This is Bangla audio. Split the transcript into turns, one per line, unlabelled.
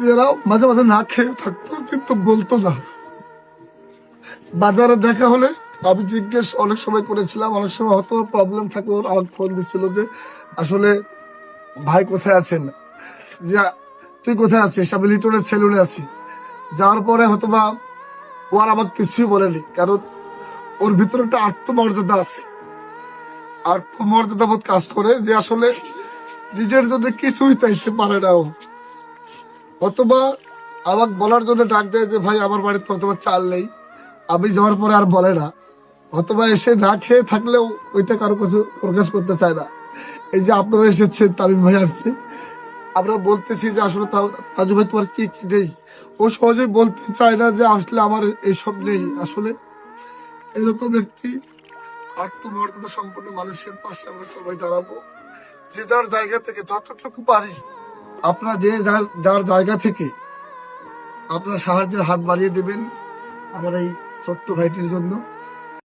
যারা মাঝে মাঝে না খেয়ে থাকতো কিন্তু বলতো না। বাজারে দেখা হলে আমি জিজ্ঞেস অনেক সময় করেছিলাম, অনেক সময় হয়তো প্রবলেম থাকলে ওর আমাকে ফোন দিচ্ছিল যে আসলে ভাই কোথায় আছেন, যে তুই কোথায় আছিস, আমি লিটনের সেলুনে আছি। যাওয়ার পরে হয়তো বা ও আর আমাকে কিছুই বলেনি, কারণ ওর ভিতরে একটা আত্মমর্যাদা আছে, আত্মমর্যাদা বোধ কাজ করে, যে আসলে নিজের জন্য কিছুই চাইতে পারে না ও। অথবা আমাকে বলার জন্য ডাক দেয় যে ভাই আমার বাড়িতে অথবা চাল নেই, আমি যাওয়ার পরে আর বলে না। অথবা এসে না খেয়ে থাকলেও ওইটা কারো কাছে প্রকাশ করতে চায় না। এই যে আপনারা এসেছেন, তামিম ভাই আসছে, আমরা বলতেছি যে আসলে তাজু ভাই তোমার কি কি নেই, ও সহজেই বলতে চায় না যে আসলে আমার এইসব নেই। আসলে এরকম একটি আত্মমর্যাদা সম্পন্ন মানুষের পাশে আমরা সবাই দাঁড়াবো, যে যার জায়গা থেকে যতটুকু পারি। আপনারা যে যার জায়গা থেকে আপনারা সাহায্যের হাত বাড়িয়ে দেবেন আমার এই ছোট্ট ভাইটির জন্য।